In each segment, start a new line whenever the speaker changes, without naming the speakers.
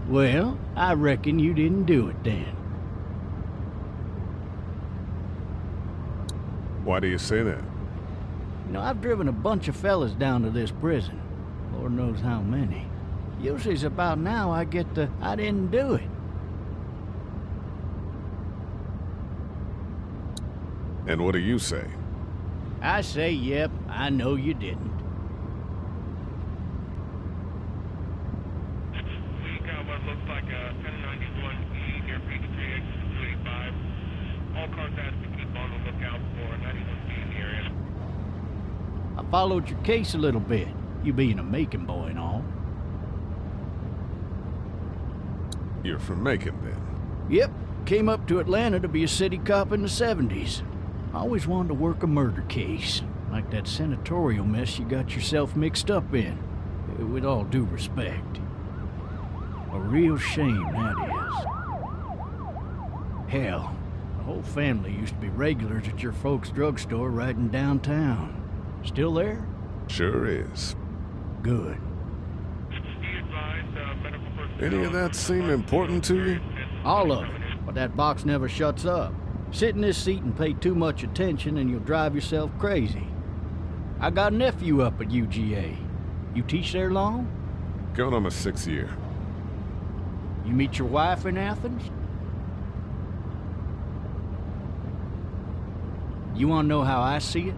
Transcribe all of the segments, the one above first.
Well, I reckon you didn't do it then.
Why do you say that?
You know, I've driven a bunch of fellas down to this prison. Lord knows how many. Usually it's about now I get the, I didn't do it.
And what do you say?
I say, yep, I know you didn't.
We got what looks like a 1091E near Peachtree, exit 285. All cars asked to keep on the lookout for 91B in the area.
I followed your case a little bit, you being a Macon boy and all.
You're from Macon, then?
Yep, came up to Atlanta to be a city cop in the 70s. I always wanted to work a murder case, like that senatorial mess you got yourself mixed up in, with all due respect. A real shame, that is. Hell, the whole family used to be regulars at your folks' drugstore right in downtown. Still there?
Sure is.
Good.
Any of that seem important to you?
All of it, but that box never shuts up. Sit in this seat and pay too much attention and you'll drive yourself crazy. I got a nephew up at UGA. You teach there long?
Going on my 6th year.
You meet your wife in Athens? You want to know how I see it?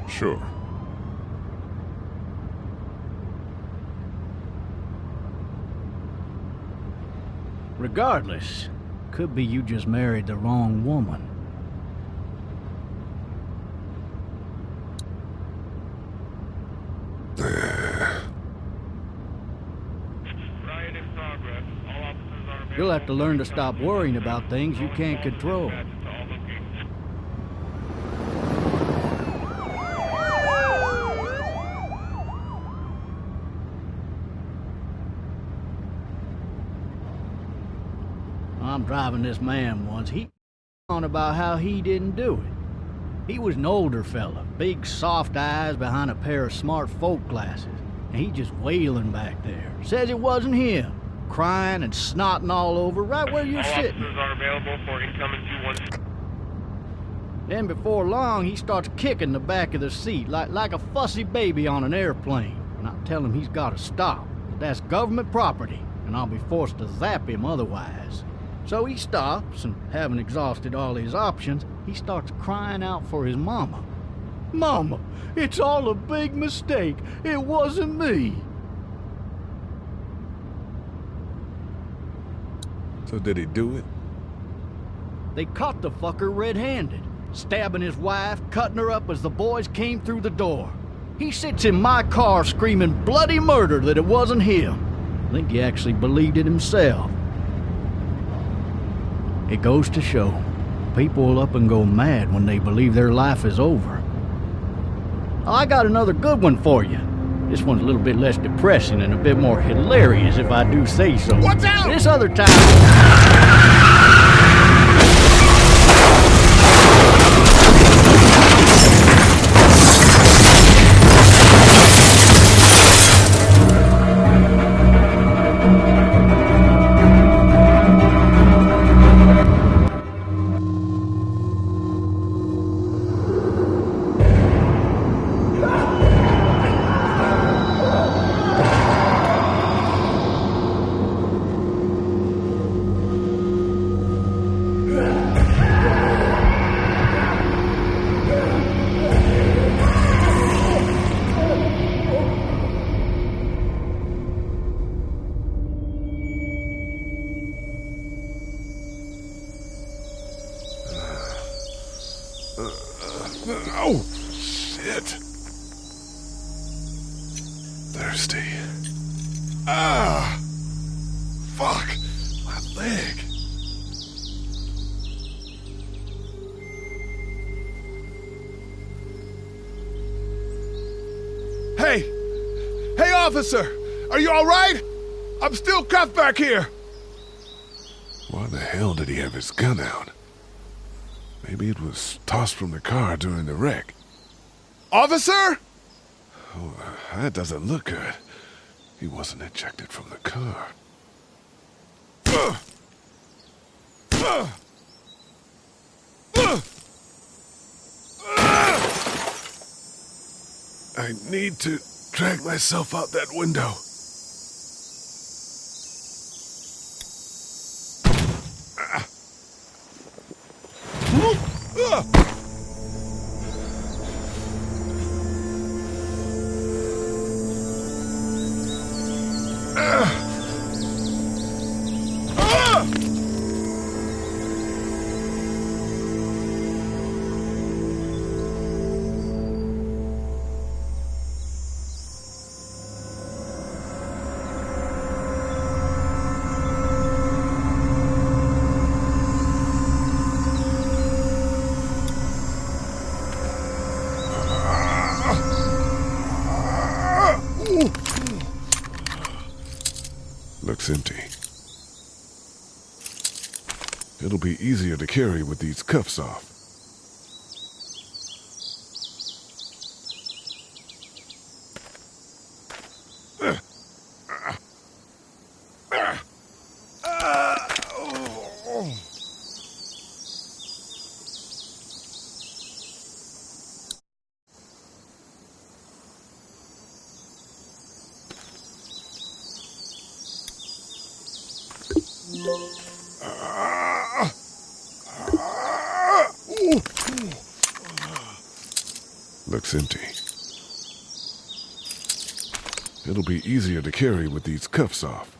Sure.
Regardless, could be you just married the wrong woman. You'll have to learn to stop worrying about things you can't control. I'm driving this man once. He on about how he didn't do it. He was an older fella, big soft eyes behind a pair of smart folk glasses, and he just wailing back there. Says it wasn't him, crying and snotting all over right where you're sitting.
All officers are available for incoming 2-1.
Then before long, he starts kicking the back of the seat like a fussy baby on an airplane. And I tell him he's got to stop. That's government property, and I'll be forced to zap him otherwise. So he stops, and having exhausted all his options, he starts crying out for his mama. Mama, it's all a big mistake. It wasn't me.
So did he do it?
They caught the fucker red-handed, stabbing his wife, cutting her up as the boys came through the door. He sits in my car screaming bloody murder that it wasn't him. I think he actually believed it himself. It goes to show, people will up and go mad when they believe their life is over. Oh, I got another good one for you. This one's a little bit less depressing and a bit more hilarious if I do say so.
Watch out!
This other time...
Officer, are you all right? I'm still cuffed back here.
Why the hell did he have his gun out? Maybe it was tossed from the car during the wreck.
Officer?
Oh, that doesn't look good. He wasn't ejected from the car. I need to drag myself out that window. Looks empty. It'll be easier to carry with these cuffs off. Looks empty. It'll be easier to carry with these cuffs off.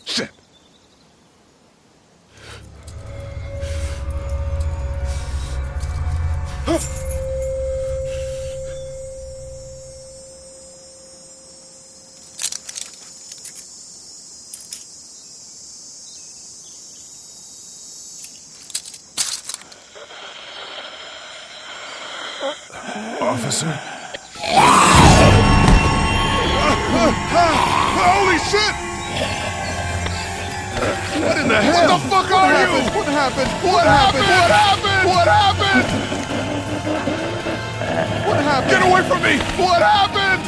Shit! Officer?
Holy shit! What in the hell? What the fuck are you? What happened? What happened? What happened? What happened? What happened? Get away from me! What happened?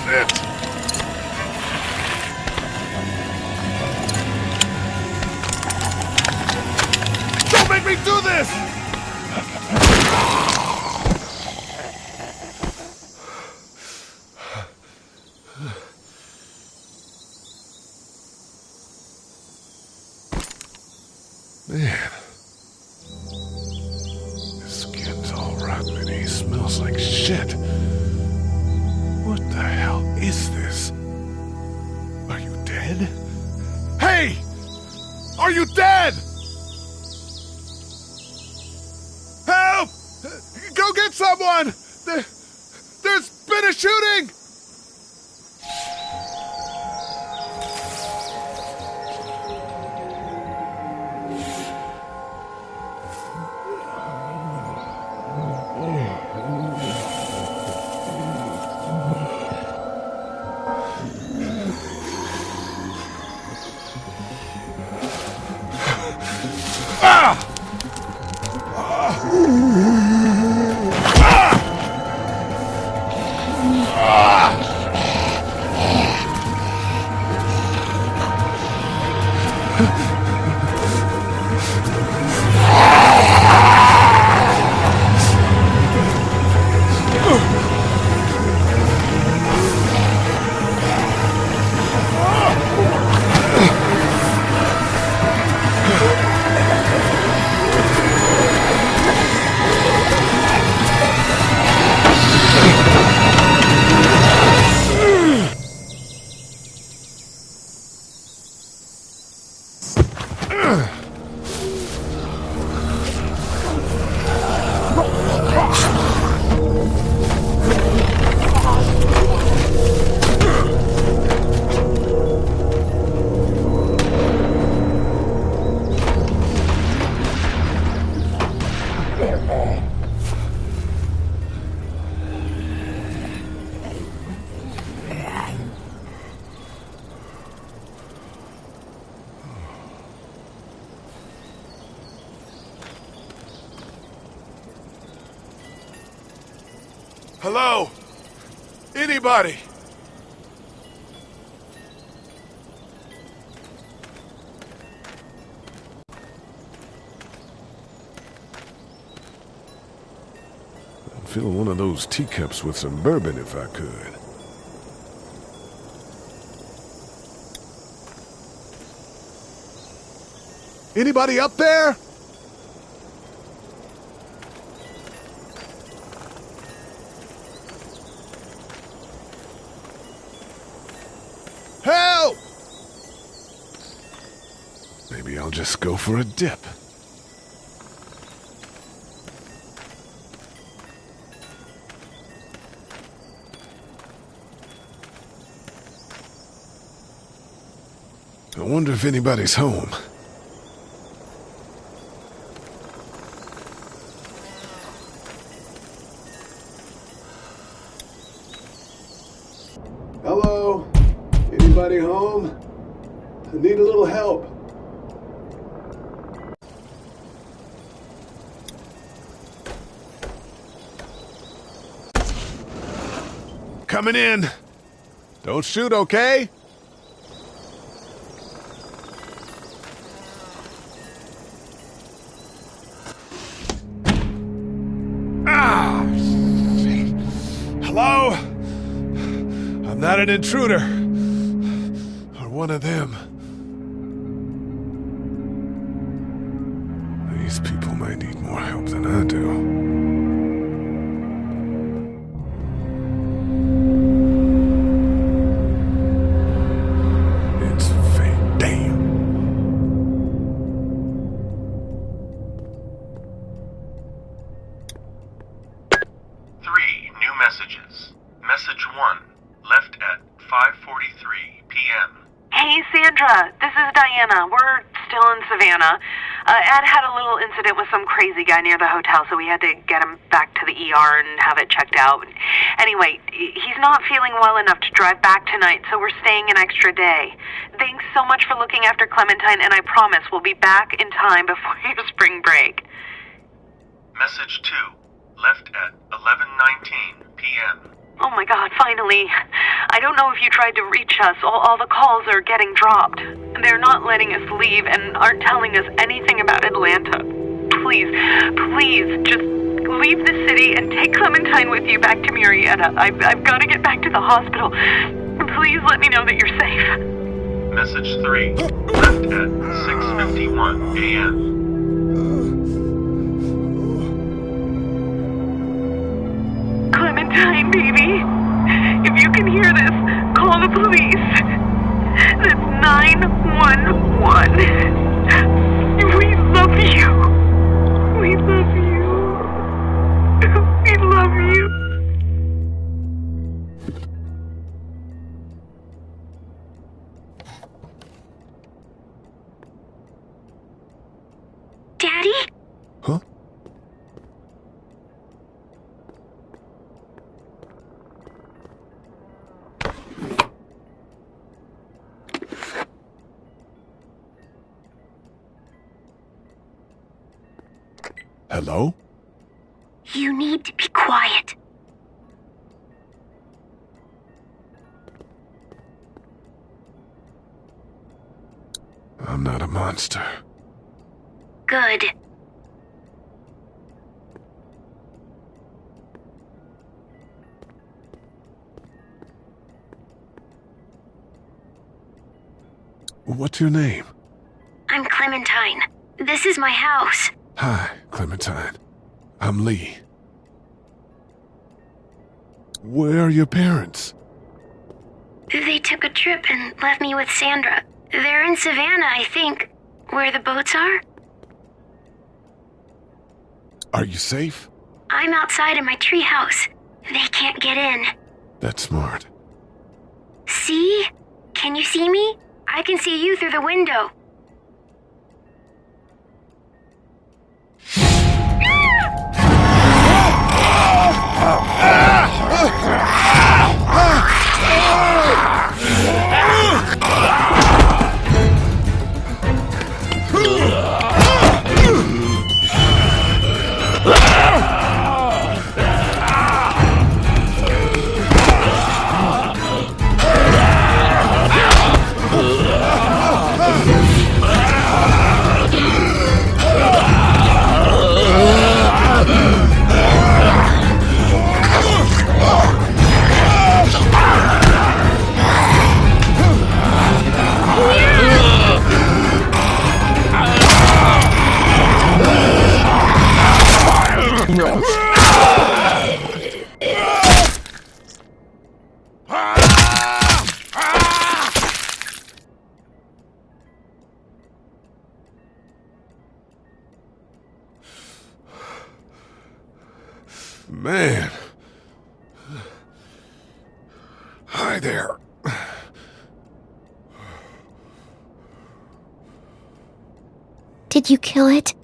Shit! Don't make me do this!
Man. His skin's all rotten and he smells like shit. What the hell is this? Are you dead?
Hey! Are you dead? Help! Go get someone! There's been a shooting! Ah!
Hello? Anybody? I'd fill one of those teacups with some bourbon if I could. Anybody up there? Help! Maybe I'll just go for a dip. I wonder if anybody's home. Hello? Anybody home? I need a little help. Coming in. Don't shoot, okay? Ah! Shit. Hello? I'm not an intruder. Or one of them. These people might need more help than I do. It's fake. Damn.
Three new messages. Message 1, left at 5:43 p.m.
Hey, Sandra, this is Diana. We're still in Savannah. Ed had a little incident with some crazy guy near the hotel, so we had to get him back to the ER and have it checked out. Anyway, he's not feeling well enough to drive back tonight, so we're staying an extra day. Thanks so much for looking after Clementine, and I promise we'll be back in time before your spring break.
Message 2, left at 11:19 p.m.
Oh my God, finally. I don't know if you tried to reach us. All the calls are getting dropped. They're not letting us leave and aren't telling us anything about Atlanta. Please, just leave the city and take Clementine with you back to Murrieta. I've got to get back to the hospital. Please let me know that you're safe.
Message 3, left at 6:51 a.m.
Clementine, baby. If you can hear this, call the police. That's 911. We love you. We love you. We love you.
Daddy?
Huh? Hello?
You need to be quiet.
I'm not a monster.
Good.
What's your name?
I'm Clementine. This is my house.
Hi, Clementine. I'm Lee. Where are your parents?
They took a trip and left me with Sandra. They're in Savannah, I think. Where the boats are?
Are you safe?
I'm outside in my treehouse. They can't get in.
That's smart.
See? Can you see me? I can see you through the window.
Man. Hi there.
Did you kill it?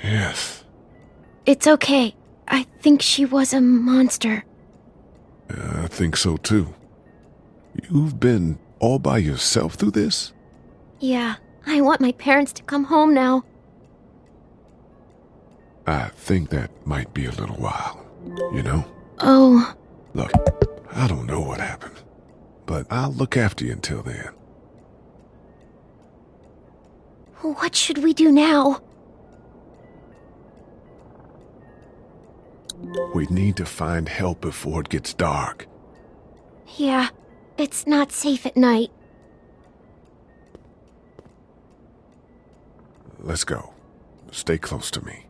Yes.
It's okay. I think she was a monster.
I think so too. You've been all by yourself through this?
Yeah, I want my parents to come home now.
I think that might be a little while, you know?
Oh.
Look, I don't know what happened, but I'll look after you until then.
What should we do now?
We need to find help before it gets dark.
Yeah, it's not safe at night.
Let's go. Stay close to me.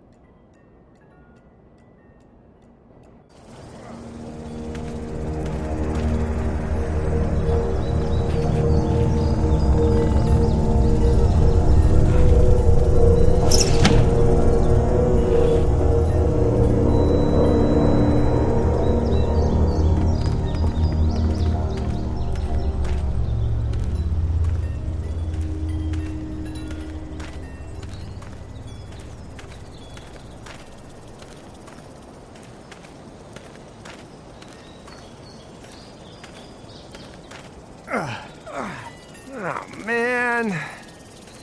Oh, man.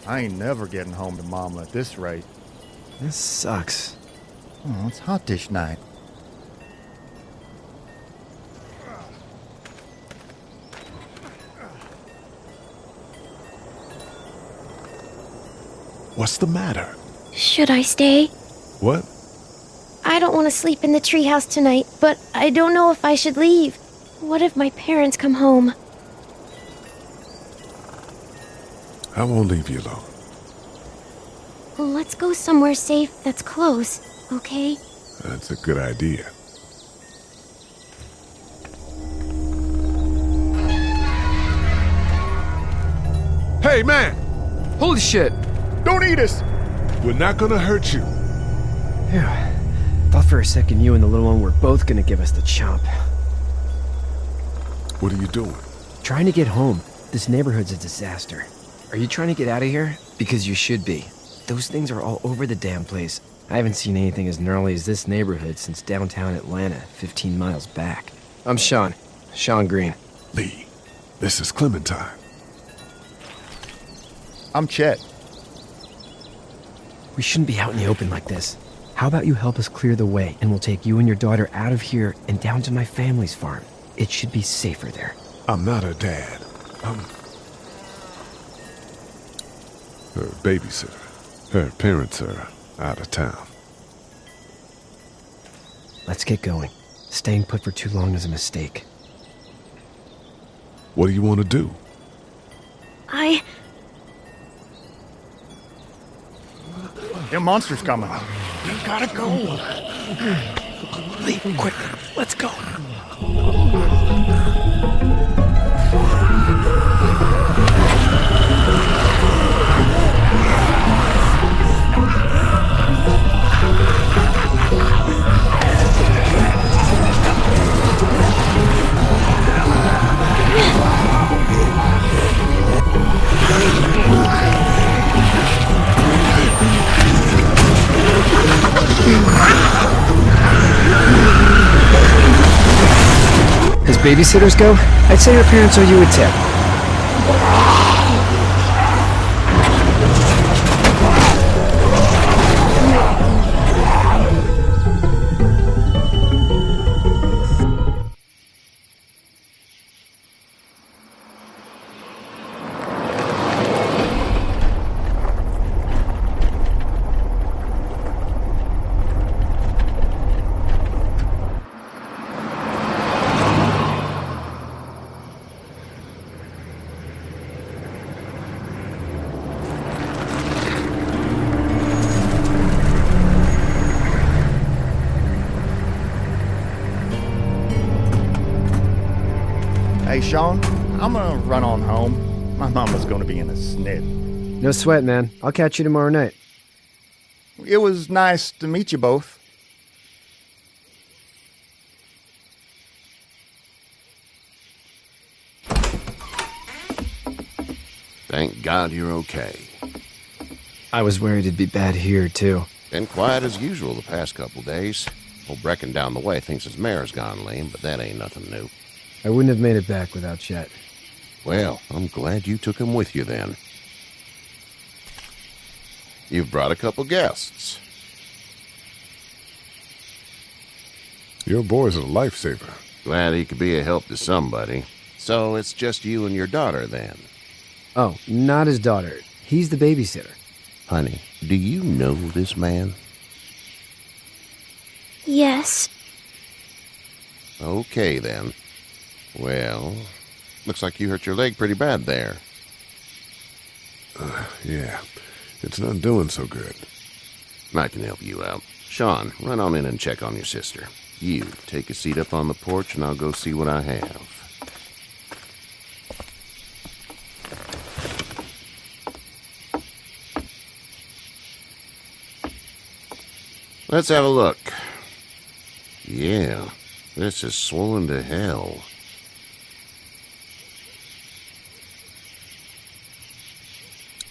I ain't never getting home to Mama at this rate.
This sucks.
Oh, it's hot dish night.
What's the matter?
Should I stay?
What?
I don't want to sleep in the treehouse tonight, but I don't know if I should leave. What if my parents come home?
I won't leave you alone.
Let's go somewhere safe that's close, okay?
That's a good idea. Hey, man!
Holy shit!
Don't eat us!
We're not gonna hurt you.
Phew. Thought for a second you and the little one were both gonna give us the chomp.
What are you doing?
Trying to get home. This neighborhood's a disaster. Are you trying to get out of here? Because you should be. Those things are all over the damn place. I haven't seen anything as gnarly as this neighborhood since downtown Atlanta, 15 miles back. I'm Sean. Sean Green.
Lee, this is Clementine.
I'm Chet.
We shouldn't be out in the open like this. How about you help us clear the way, and we'll take you and your daughter out of here and down to my family's farm. It should be safer there.
I'm not her dad. I'm her babysitter. Her parents are out of town.
Let's get going. Staying put for too long is a mistake.
What do you want to do?
Them monsters coming.
We gotta go. Lee, quick, let's go. babysitters go, I'd say your parents owe you a tip.
Hey, Sean, I'm gonna run on home. My mama's gonna be in a snit.
No sweat, man. I'll catch you tomorrow night.
It was nice to meet you both.
Thank God you're okay.
I was worried it'd be bad here, too.
Been quiet as usual the past couple days. Old Brecken down the way thinks his mare's gone lame, but that ain't nothing new.
I wouldn't have made it back without Chet.
Well, I'm glad you took him with you then. You've brought a couple guests.
Your boy's a lifesaver.
Glad he could be a help to somebody. So it's just you and your daughter then?
Oh, not his daughter. He's the babysitter.
Honey, do you know this man?
Yes.
Okay then. Well, looks like you hurt your leg pretty bad there.
Yeah, it's not doing so good.
I can help you out. Sean, run on in and check on your sister. You, take a seat up on the porch and I'll go see what I have. Let's have a look. Yeah, this is swollen to hell.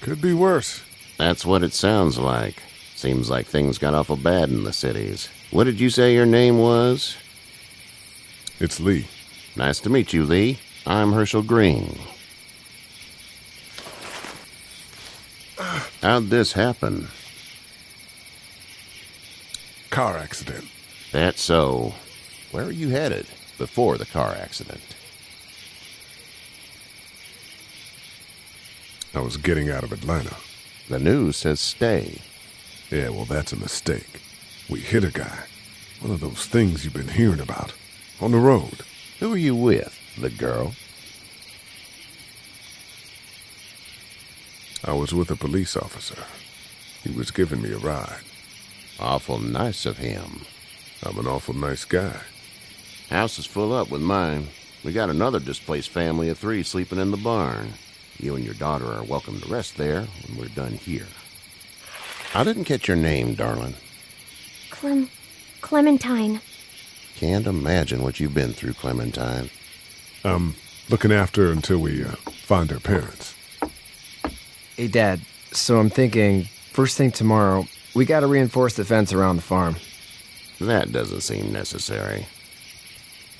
Could be worse.
That's what it sounds like. Seems like things got awful bad in the cities. What did you say your name was?
It's Lee.
Nice to meet you, Lee. I'm Herschel Green. How'd this happen?
Car accident.
That's so. Where are you headed before the car accident?
I was getting out of Atlanta.
The news says stay.
Yeah, well, that's a mistake. We hit a guy. One of those things you've been hearing about. On the road.
Who are you with? The girl?
I was with a police officer. He was giving me a ride.
Awful nice of him.
I'm an awful nice guy.
House is full up with mine. We got another displaced family of 3 sleeping in the barn. You and your daughter are welcome to rest there when we're done here. I didn't catch your name, darling.
Clementine.
Can't imagine what you've been through, Clementine.
Looking after her until we find her parents.
Hey, Dad, so I'm thinking, first thing tomorrow, we gotta reinforce the fence around the farm.
That doesn't seem necessary.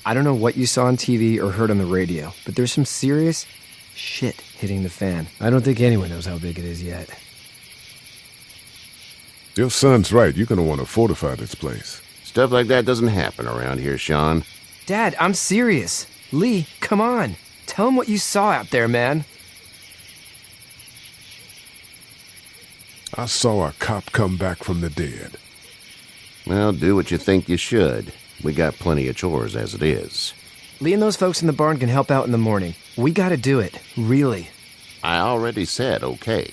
I don't know what you saw on TV or heard on the radio, but there's some serious shit hitting the fan. I don't think anyone knows how big it is yet.
Your son's right. You're gonna want to fortify this place.
Stuff like that doesn't happen around here, Sean.
Dad, I'm serious. Lee, come on. Tell him what you saw out there, man.
I saw a cop come back from the dead.
Well, do what you think you should. We got plenty of chores as it is.
Lee and those folks in the barn can help out in the morning. We gotta do it. Really.
I already said okay.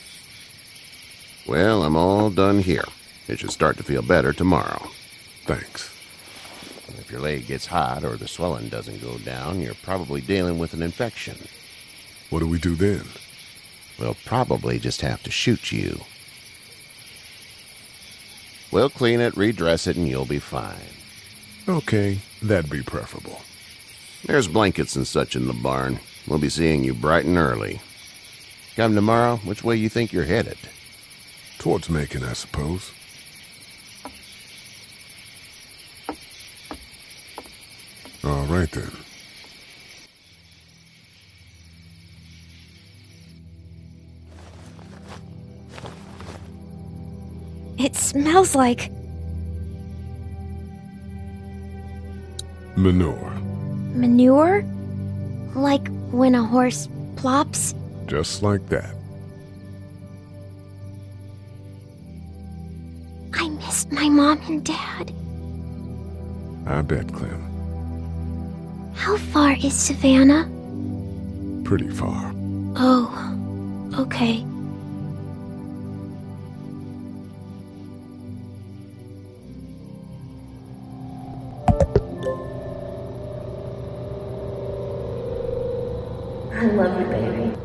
Well, I'm all done here. It should start to feel better tomorrow.
Thanks.
If your leg gets hot or the swelling doesn't go down, you're probably dealing with an infection.
What do we do then?
We'll probably just have to shoot you. We'll clean it, redress it, and you'll be fine.
Okay, that'd be preferable.
There's blankets and such in the barn. We'll be seeing you bright and early. Come tomorrow, which way you think you're headed?
Towards Macon, I suppose. All right, then.
smells like?
Manure.
Manure? Like when a horse plops?
Just like that.
I missed my mom and dad.
I bet, Clem.
How far is Savannah?
Pretty far.
Oh, okay.
I love you, baby.